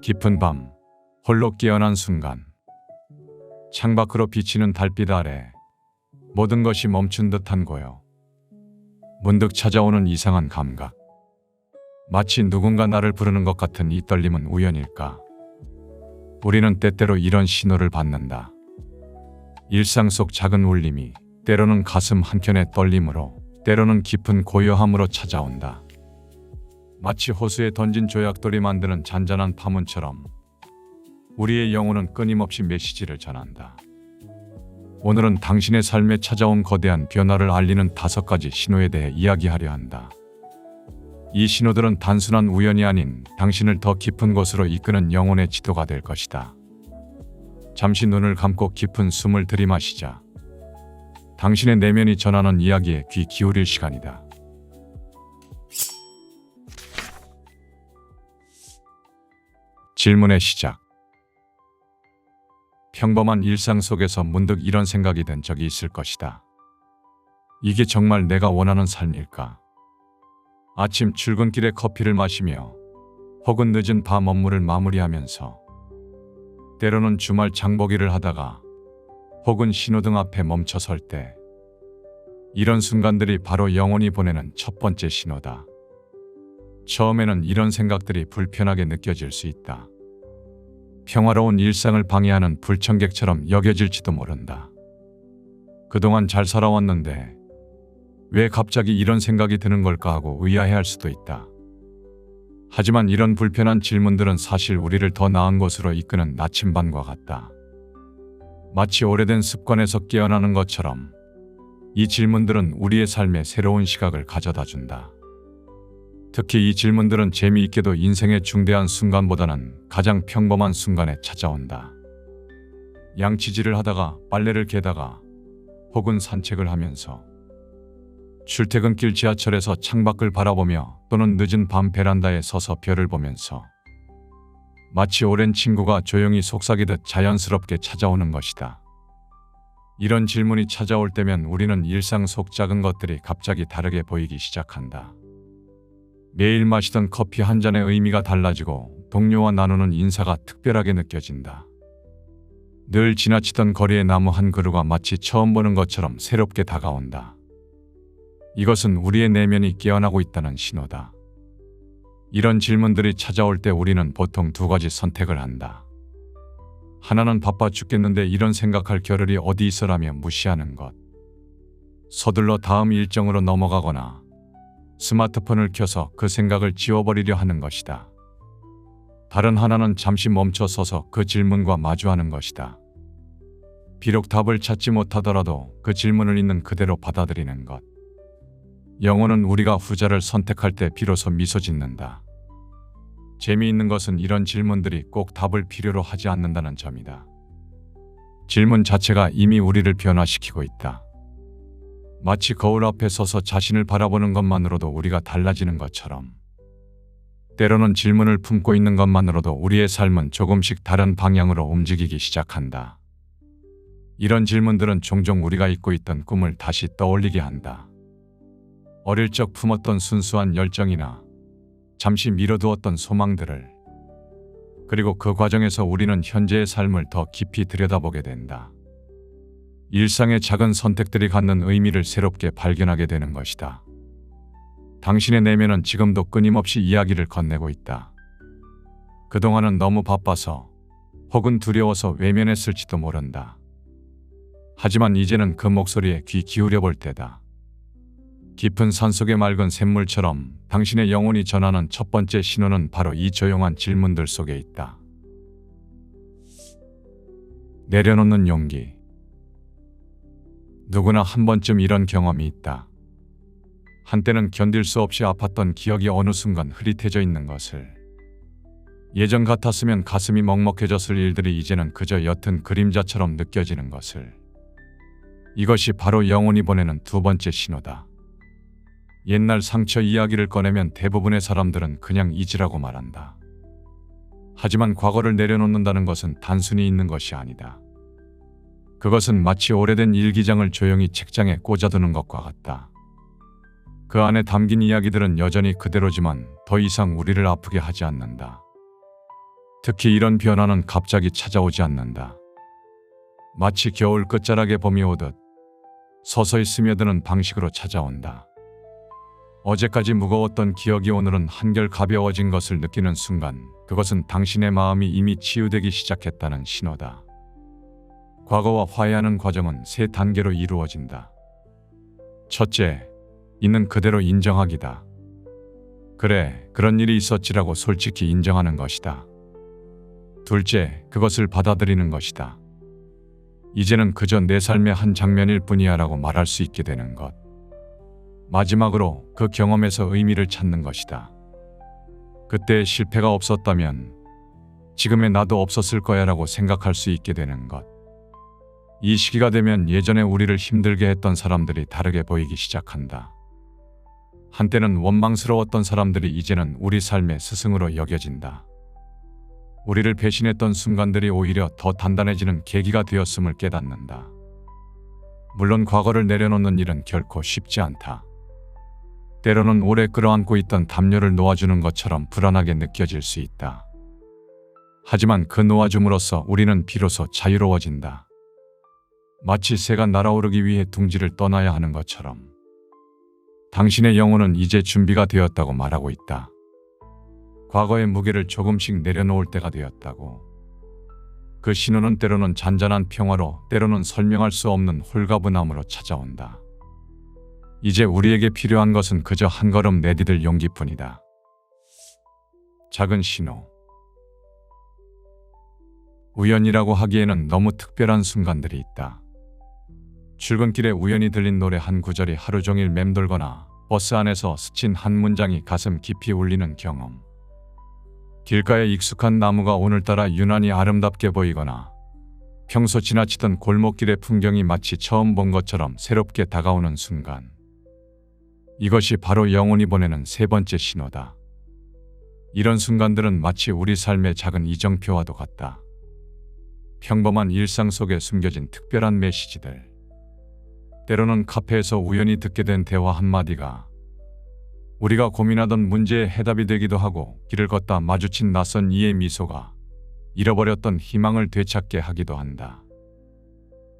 깊은 밤, 홀로 깨어난 순간, 창밖으로 비치는 달빛 아래 모든 것이 멈춘 듯한 고요. 문득 찾아오는 이상한 감각. 마치 누군가 나를 부르는 것 같은 이 떨림은 우연일까? 우리는 때때로 이런 신호를 받는다. 일상 속 작은 울림이 때로는 가슴 한켠의 떨림으로, 때로는 깊은 고요함으로 찾아온다. 마치 호수에 던진 조약돌이 만드는 잔잔한 파문처럼 우리의 영혼은 끊임없이 메시지를 전한다. 오늘은 당신의 삶에 찾아온 거대한 변화를 알리는 5가지 신호에 대해 이야기하려 한다. 이 신호들은 단순한 우연이 아닌 당신을 더 깊은 곳으로 이끄는 영혼의 지도가 될 것이다. 잠시 눈을 감고 깊은 숨을 들이마시자. 당신의 내면이 전하는 이야기에 귀 기울일 시간이다. 질문의 시작. 평범한 일상 속에서 문득 이런 생각이 든 적이 있을 것이다. 이게 정말 내가 원하는 삶일까? 아침 출근길에 커피를 마시며, 혹은 늦은 밤 업무를 마무리하면서, 때로는 주말 장보기를 하다가, 혹은 신호등 앞에 멈춰설 때, 이런 순간들이 바로 영혼이 보내는 첫 번째 신호다. 처음에는 이런 생각들이 불편하게 느껴질 수 있다. 평화로운 일상을 방해하는 불청객처럼 여겨질지도 모른다. 그동안 잘 살아왔는데 왜 갑자기 이런 생각이 드는 걸까 하고 의아해할 수도 있다. 하지만 이런 불편한 질문들은 사실 우리를 더 나은 곳으로 이끄는 나침반과 같다. 마치 오래된 습관에서 깨어나는 것처럼 이 질문들은 우리의 삶에 새로운 시각을 가져다 준다. 특히 이 질문들은 재미있게도 인생의 중대한 순간보다는 가장 평범한 순간에 찾아온다. 양치질을 하다가, 빨래를 개다가, 혹은 산책을 하면서, 출퇴근길 지하철에서 창밖을 바라보며, 또는 늦은 밤 베란다에 서서 별을 보면서, 마치 오랜 친구가 조용히 속삭이듯 자연스럽게 찾아오는 것이다. 이런 질문이 찾아올 때면 우리는 일상 속 작은 것들이 갑자기 다르게 보이기 시작한다. 매일 마시던 커피 한 잔의 의미가 달라지고, 동료와 나누는 인사가 특별하게 느껴진다. 늘 지나치던 거리의 나무 한 그루가 마치 처음 보는 것처럼 새롭게 다가온다. 이것은 우리의 내면이 깨어나고 있다는 신호다. 이런 질문들이 찾아올 때 우리는 보통 2가지 선택을 한다. 하나는 바빠 죽겠는데 이런 생각할 겨를이 어디 있어라며 무시하는 것. 서둘러 다음 일정으로 넘어가거나 스마트폰을 켜서 그 생각을 지워버리려 하는 것이다. 다른 하나는 잠시 멈춰 서서 그 질문과 마주하는 것이다. 비록 답을 찾지 못하더라도 그 질문을 있는 그대로 받아들이는 것. 영혼은 우리가 후자를 선택할 때 비로소 미소 짓는다. 재미있는 것은 이런 질문들이 꼭 답을 필요로 하지 않는다는 점이다. 질문 자체가 이미 우리를 변화시키고 있다. 마치 거울 앞에 서서 자신을 바라보는 것만으로도 우리가 달라지는 것처럼, 때로는 질문을 품고 있는 것만으로도 우리의 삶은 조금씩 다른 방향으로 움직이기 시작한다. 이런 질문들은 종종 우리가 잊고 있던 꿈을 다시 떠올리게 한다. 어릴 적 품었던 순수한 열정이나 잠시 미뤄두었던 소망들을, 그리고 그 과정에서 우리는 현재의 삶을 더 깊이 들여다보게 된다. 일상의 작은 선택들이 갖는 의미를 새롭게 발견하게 되는 것이다. 당신의 내면은 지금도 끊임없이 이야기를 건네고 있다. 그동안은 너무 바빠서, 혹은 두려워서 외면했을지도 모른다. 하지만 이제는 그 목소리에 귀 기울여 볼 때다. 깊은 산속의 맑은 샘물처럼 당신의 영혼이 전하는 첫 번째 신호는 바로 이 조용한 질문들 속에 있다. 내려놓는 용기. 누구나 한 번쯤 이런 경험이 있다. 한때는 견딜 수 없이 아팠던 기억이 어느 순간 흐릿해져 있는 것을, 예전 같았으면 가슴이 먹먹해졌을 일들이 이제는 그저 옅은 그림자처럼 느껴지는 것을. 이것이 바로 영혼이 보내는 2번째 신호다. 옛날 상처 이야기를 꺼내면 대부분의 사람들은 그냥 잊으라고 말한다. 하지만 과거를 내려놓는다는 것은 단순히 있는 것이 아니다. 그것은 마치 오래된 일기장을 조용히 책장에 꽂아두는 것과 같다. 그 안에 담긴 이야기들은 여전히 그대로지만 더 이상 우리를 아프게 하지 않는다. 특히 이런 변화는 갑자기 찾아오지 않는다. 마치 겨울 끝자락에 봄이 오듯 서서히 스며드는 방식으로 찾아온다. 어제까지 무거웠던 기억이 오늘은 한결 가벼워진 것을 느끼는 순간, 그것은 당신의 마음이 이미 치유되기 시작했다는 신호다. 과거와 화해하는 과정은 세 단계로 이루어진다. 첫째, 있는 그대로 인정하기다. 그래, 그런 일이 있었지라고 솔직히 인정하는 것이다. 둘째, 그것을 받아들이는 것이다. 이제는 그저 내 삶의 한 장면일 뿐이야 라고 말할 수 있게 되는 것. 마지막으로 그 경험에서 의미를 찾는 것이다. 그때의 실패가 없었다면 지금의 나도 없었을 거야 라고 생각할 수 있게 되는 것. 이 시기가 되면 예전에 우리를 힘들게 했던 사람들이 다르게 보이기 시작한다. 한때는 원망스러웠던 사람들이 이제는 우리 삶의 스승으로 여겨진다. 우리를 배신했던 순간들이 오히려 더 단단해지는 계기가 되었음을 깨닫는다. 물론 과거를 내려놓는 일은 결코 쉽지 않다. 때로는 오래 끌어안고 있던 담요를 놓아주는 것처럼 불안하게 느껴질 수 있다. 하지만 그 놓아줌으로써 우리는 비로소 자유로워진다. 마치 새가 날아오르기 위해 둥지를 떠나야 하는 것처럼. 당신의 영혼은 이제 준비가 되었다고 말하고 있다. 과거의 무게를 조금씩 내려놓을 때가 되었다고. 그 신호는 때로는 잔잔한 평화로, 때로는 설명할 수 없는 홀가분함으로 찾아온다. 이제 우리에게 필요한 것은 그저 한 걸음 내디딜 용기뿐이다. 작은 신호. 우연이라고 하기에는 너무 특별한 순간들이 있다. 출근길에 우연히 들린 노래 한 구절이 하루 종일 맴돌거나 버스 안에서 스친 한 문장이 가슴 깊이 울리는 경험. 길가에 익숙한 나무가 오늘따라 유난히 아름답게 보이거나 평소 지나치던 골목길의 풍경이 마치 처음 본 것처럼 새롭게 다가오는 순간. 이것이 바로 영혼이 보내는 세 번째 신호다. 이런 순간들은 마치 우리 삶의 작은 이정표와도 같다. 평범한 일상 속에 숨겨진 특별한 메시지들. 때로는 카페에서 우연히 듣게 된 대화 한마디가 우리가 고민하던 문제의 해답이 되기도 하고, 길을 걷다 마주친 낯선 이의 미소가 잃어버렸던 희망을 되찾게 하기도 한다.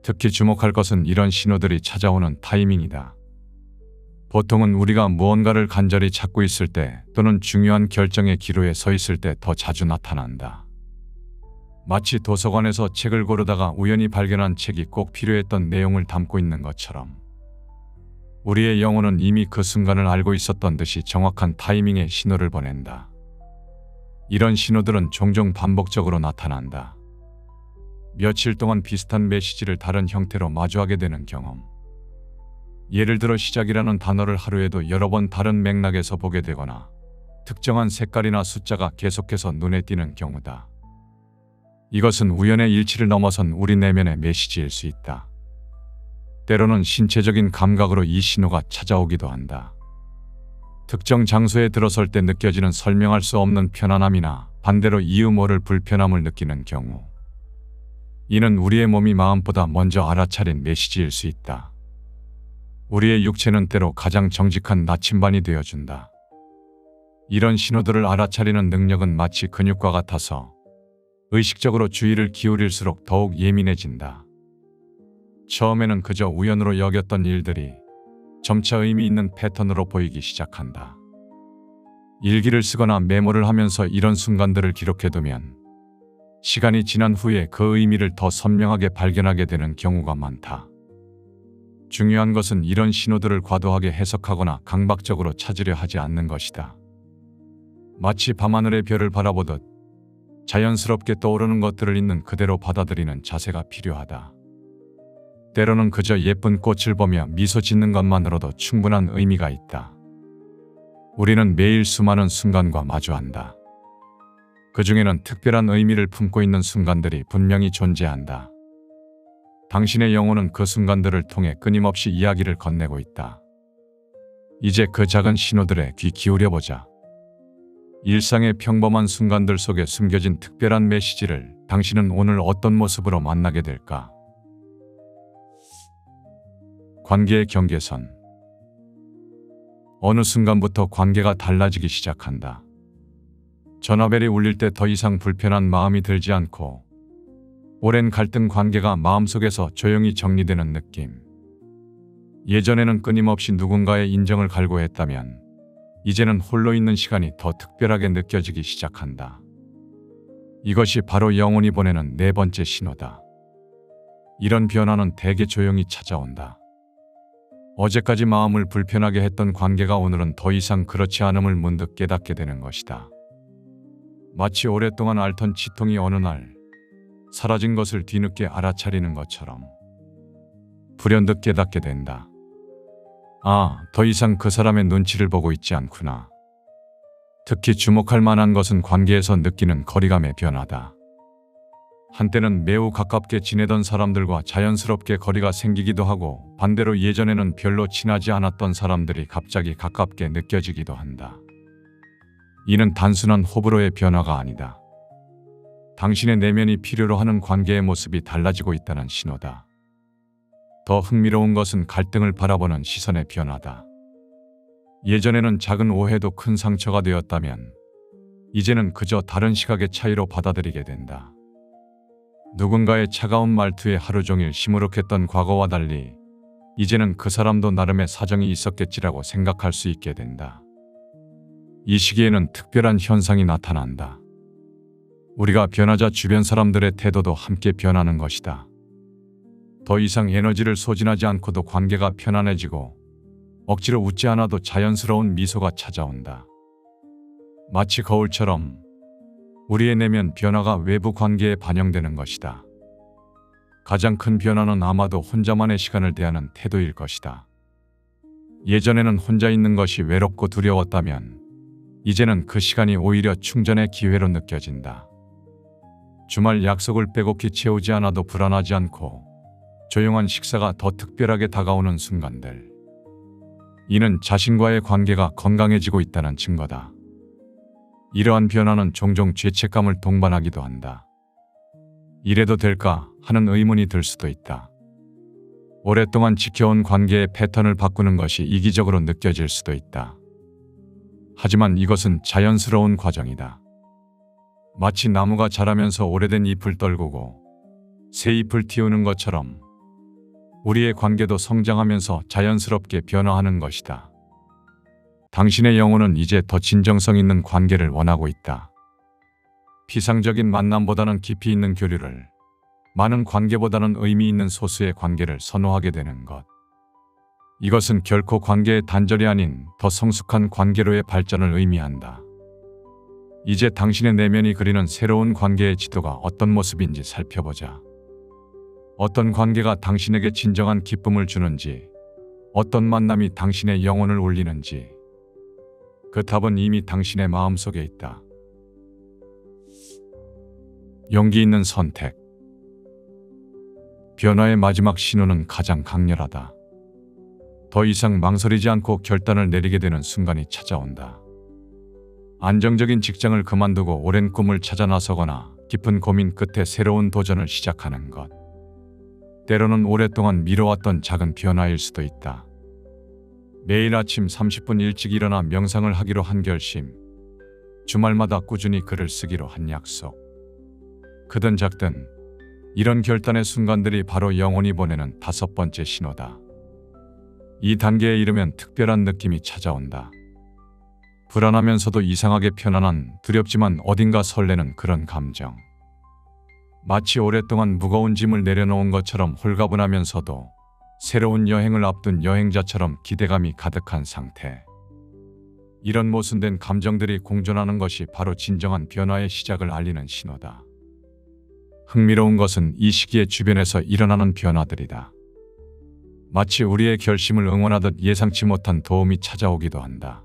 특히 주목할 것은 이런 신호들이 찾아오는 타이밍이다. 보통은 우리가 무언가를 간절히 찾고 있을 때 또는 중요한 결정의 기로에 서 있을 때 더 자주 나타난다. 마치 도서관에서 책을 고르다가 우연히 발견한 책이 꼭 필요했던 내용을 담고 있는 것처럼. 우리의 영혼은 이미 그 순간을 알고 있었던 듯이 정확한 타이밍에 신호를 보낸다. 이런 신호들은 종종 반복적으로 나타난다. 며칠 동안 비슷한 메시지를 다른 형태로 마주하게 되는 경험. 예를 들어 시작이라는 단어를 하루에도 여러 번 다른 맥락에서 보게 되거나 특정한 색깔이나 숫자가 계속해서 눈에 띄는 경우다. 이것은 우연의 일치를 넘어선 우리 내면의 메시지일 수 있다. 때로는 신체적인 감각으로 이 신호가 찾아오기도 한다. 특정 장소에 들어설 때 느껴지는 설명할 수 없는 편안함이나 반대로 이유 모를 불편함을 느끼는 경우. 이는 우리의 몸이 마음보다 먼저 알아차린 메시지일 수 있다. 우리의 육체는 때로 가장 정직한 나침반이 되어준다. 이런 신호들을 알아차리는 능력은 마치 근육과 같아서 의식적으로 주의를 기울일수록 더욱 예민해진다. 처음에는 그저 우연으로 여겼던 일들이 점차 의미 있는 패턴으로 보이기 시작한다. 일기를 쓰거나 메모를 하면서 이런 순간들을 기록해두면 시간이 지난 후에 그 의미를 더 선명하게 발견하게 되는 경우가 많다. 중요한 것은 이런 신호들을 과도하게 해석하거나 강박적으로 찾으려 하지 않는 것이다. 마치 밤하늘의 별을 바라보듯 자연스럽게 떠오르는 것들을 있는 그대로 받아들이는 자세가 필요하다. 때로는 그저 예쁜 꽃을 보며 미소 짓는 것만으로도 충분한 의미가 있다. 우리는 매일 수많은 순간과 마주한다. 그 중에는 특별한 의미를 품고 있는 순간들이 분명히 존재한다. 당신의 영혼은 그 순간들을 통해 끊임없이 이야기를 건네고 있다. 이제 그 작은 신호들에 귀 기울여보자. 일상의 평범한 순간들 속에 숨겨진 특별한 메시지를 당신은 오늘 어떤 모습으로 만나게 될까? 관계의 경계선. 어느 순간부터 관계가 달라지기 시작한다. 전화벨이 울릴 때 더 이상 불편한 마음이 들지 않고 오랜 갈등 관계가 마음속에서 조용히 정리되는 느낌. 예전에는 끊임없이 누군가의 인정을 갈구했다면 이제는 홀로 있는 시간이 더 특별하게 느껴지기 시작한다. 이것이 바로 영혼이 보내는 네 번째 신호다. 이런 변화는 대개 조용히 찾아온다. 어제까지 마음을 불편하게 했던 관계가 오늘은 더 이상 그렇지 않음을 문득 깨닫게 되는 것이다. 마치 오랫동안 앓던 치통이 어느 날 사라진 것을 뒤늦게 알아차리는 것처럼 불현듯 깨닫게 된다. 아, 더 이상 그 사람의 눈치를 보고 있지 않구나. 특히 주목할 만한 것은 관계에서 느끼는 거리감의 변화다. 한때는 매우 가깝게 지내던 사람들과 자연스럽게 거리가 생기기도 하고 반대로 예전에는 별로 친하지 않았던 사람들이 갑자기 가깝게 느껴지기도 한다. 이는 단순한 호불호의 변화가 아니다. 당신의 내면이 필요로 하는 관계의 모습이 달라지고 있다는 신호다. 더 흥미로운 것은 갈등을 바라보는 시선의 변화다. 예전에는 작은 오해도 큰 상처가 되었다면 이제는 그저 다른 시각의 차이로 받아들이게 된다. 누군가의 차가운 말투에 하루 종일 시무룩했던 과거와 달리 이제는 그 사람도 나름의 사정이 있었겠지라고 생각할 수 있게 된다. 이 시기에는 특별한 현상이 나타난다. 우리가 변하자 주변 사람들의 태도도 함께 변하는 것이다. 더 이상 에너지를 소진하지 않고도 관계가 편안해지고 억지로 웃지 않아도 자연스러운 미소가 찾아온다. 마치 거울처럼 우리의 내면 변화가 외부 관계에 반영되는 것이다. 가장 큰 변화는 아마도 혼자만의 시간을 대하는 태도일 것이다. 예전에는 혼자 있는 것이 외롭고 두려웠다면 이제는 그 시간이 오히려 충전의 기회로 느껴진다. 주말 약속을 빼곡히 채우지 않아도 불안하지 않고 조용한 식사가 더 특별하게 다가오는 순간들. 이는 자신과의 관계가 건강해지고 있다는 증거다. 이러한 변화는 종종 죄책감을 동반하기도 한다. 이래도 될까 하는 의문이 들 수도 있다. 오랫동안 지켜온 관계의 패턴을 바꾸는 것이 이기적으로 느껴질 수도 있다. 하지만 이것은 자연스러운 과정이다. 마치 나무가 자라면서 오래된 잎을 떨구고 새 잎을 틔우는 것처럼 우리의 관계도 성장하면서 자연스럽게 변화하는 것이다. 당신의 영혼은 이제 더 진정성 있는 관계를 원하고 있다. 피상적인 만남보다는 깊이 있는 교류를, 많은 관계보다는 의미 있는 소수의 관계를 선호하게 되는 것. 이것은 결코 관계의 단절이 아닌 더 성숙한 관계로의 발전을 의미한다. 이제 당신의 내면이 그리는 새로운 관계의 지도가 어떤 모습인지 살펴보자. 어떤 관계가 당신에게 진정한 기쁨을 주는지, 어떤 만남이 당신의 영혼을 울리는지, 그 답은 이미 당신의 마음속에 있다. 용기 있는 선택. 변화의 마지막 신호는 가장 강렬하다. 더 이상 망설이지 않고 결단을 내리게 되는 순간이 찾아온다. 안정적인 직장을 그만두고 오랜 꿈을 찾아 나서거나 깊은 고민 끝에 새로운 도전을 시작하는 것. 때로는 오랫동안 미뤄왔던 작은 변화일 수도 있다. 매일 아침 30분 일찍 일어나 명상을 하기로 한 결심, 주말마다 꾸준히 글을 쓰기로 한 약속. 크든 작든 이런 결단의 순간들이 바로 영혼이 보내는 다섯 번째 신호다. 이 단계에 이르면 특별한 느낌이 찾아온다. 불안하면서도 이상하게 편안한, 두렵지만 어딘가 설레는 그런 감정. 마치 오랫동안 무거운 짐을 내려놓은 것처럼 홀가분하면서도 새로운 여행을 앞둔 여행자처럼 기대감이 가득한 상태. 이런 모순된 감정들이 공존하는 것이 바로 진정한 변화의 시작을 알리는 신호다. 흥미로운 것은 이 시기에 주변에서 일어나는 변화들이다. 마치 우리의 결심을 응원하듯 예상치 못한 도움이 찾아오기도 한다.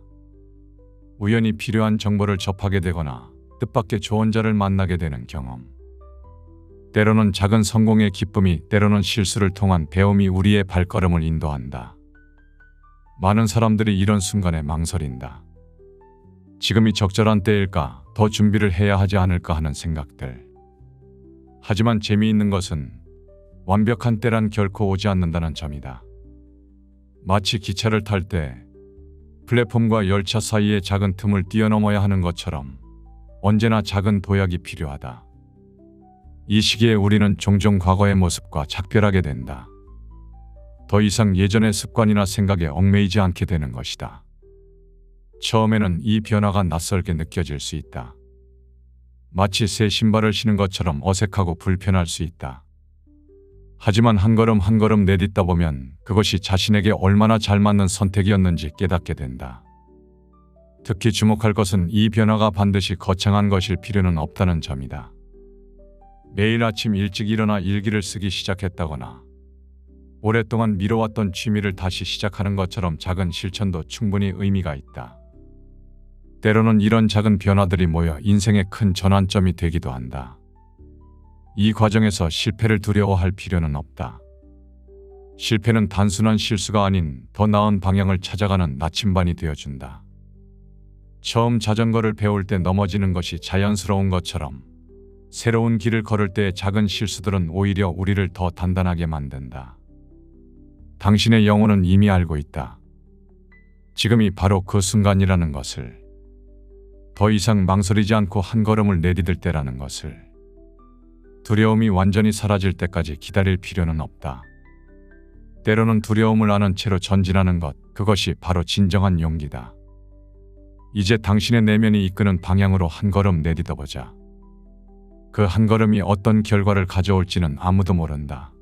우연히 필요한 정보를 접하게 되거나 뜻밖의 조언자를 만나게 되는 경험. 때로는 작은 성공의 기쁨이, 때로는 실수를 통한 배움이 우리의 발걸음을 인도한다. 많은 사람들이 이런 순간에 망설인다. 지금이 적절한 때일까? 더 준비를 해야 하지 않을까 하는 생각들. 하지만 재미있는 것은 완벽한 때란 결코 오지 않는다는 점이다. 마치 기차를 탈 때 플랫폼과 열차 사이의 작은 틈을 뛰어넘어야 하는 것처럼 언제나 작은 도약이 필요하다. 이 시기에 우리는 종종 과거의 모습과 작별하게 된다. 더 이상 예전의 습관이나 생각에 얽매이지 않게 되는 것이다. 처음에는 이 변화가 낯설게 느껴질 수 있다. 마치 새 신발을 신은 것처럼 어색하고 불편할 수 있다. 하지만 한 걸음 한 걸음 내딛다 보면 그것이 자신에게 얼마나 잘 맞는 선택이었는지 깨닫게 된다. 특히 주목할 것은 이 변화가 반드시 거창한 것일 필요는 없다는 점이다. 매일 아침 일찍 일어나 일기를 쓰기 시작했다거나 오랫동안 미뤄왔던 취미를 다시 시작하는 것처럼 작은 실천도 충분히 의미가 있다. 때로는 이런 작은 변화들이 모여 인생의 큰 전환점이 되기도 한다. 이 과정에서 실패를 두려워할 필요는 없다. 실패는 단순한 실수가 아닌 더 나은 방향을 찾아가는 나침반이 되어준다. 처음 자전거를 배울 때 넘어지는 것이 자연스러운 것처럼 새로운 길을 걸을 때의 작은 실수들은 오히려 우리를 더 단단하게 만든다. 당신의 영혼은 이미 알고 있다. 지금이 바로 그 순간이라는 것을. 더 이상 망설이지 않고 한 걸음을 내디딜 때라는 것을. 두려움이 완전히 사라질 때까지 기다릴 필요는 없다. 때로는 두려움을 아는 채로 전진하는 것, 그것이 바로 진정한 용기다. 이제 당신의 내면이 이끄는 방향으로 한 걸음 내딛어 보자. 그 한 걸음이 어떤 결과를 가져올지는 아무도 모른다.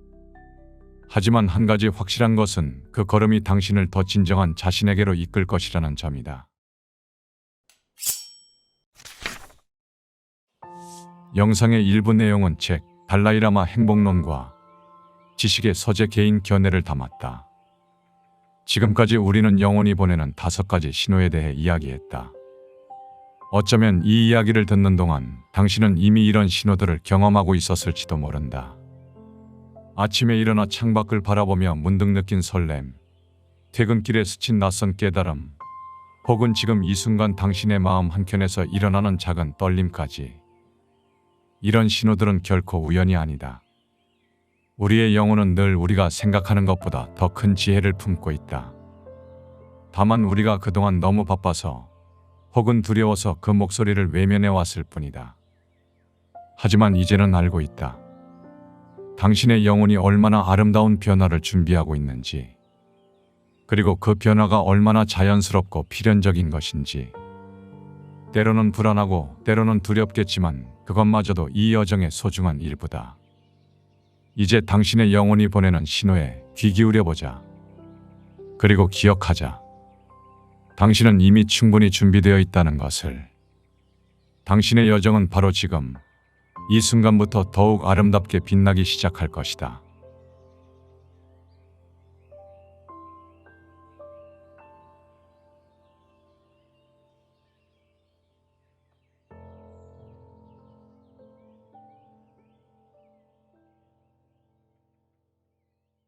하지만 한 가지 확실한 것은 그 걸음이 당신을 더 진정한 자신에게로 이끌 것이라는 점이다. 영상의 일부 내용은 책 달라이라마 행복론과 지식의 서재 개인 견해를 담았다. 지금까지 우리는 영혼이 보내는 5가지 신호에 대해 이야기했다. 어쩌면 이 이야기를 듣는 동안 당신은 이미 이런 신호들을 경험하고 있었을지도 모른다. 아침에 일어나 창밖을 바라보며 문득 느낀 설렘, 퇴근길에 스친 낯선 깨달음, 혹은 지금 이 순간 당신의 마음 한켠에서 일어나는 작은 떨림까지. 이런 신호들은 결코 우연이 아니다. 우리의 영혼은 늘 우리가 생각하는 것보다 더 큰 지혜를 품고 있다. 다만 우리가 그동안 너무 바빠서 혹은 두려워서 그 목소리를 외면해 왔을 뿐이다. 하지만 이제는 알고 있다. 당신의 영혼이 얼마나 아름다운 변화를 준비하고 있는지, 그리고 그 변화가 얼마나 자연스럽고 필연적인 것인지. 때로는 불안하고 때로는 두렵겠지만 그것마저도 이 여정의 소중한 일부다. 이제 당신의 영혼이 보내는 신호에 귀 기울여 보자. 그리고 기억하자. 당신은 이미 충분히 준비되어 있다는 것을. 당신의 여정은 바로 지금, 이 순간부터 더욱 아름답게 빛나기 시작할 것이다.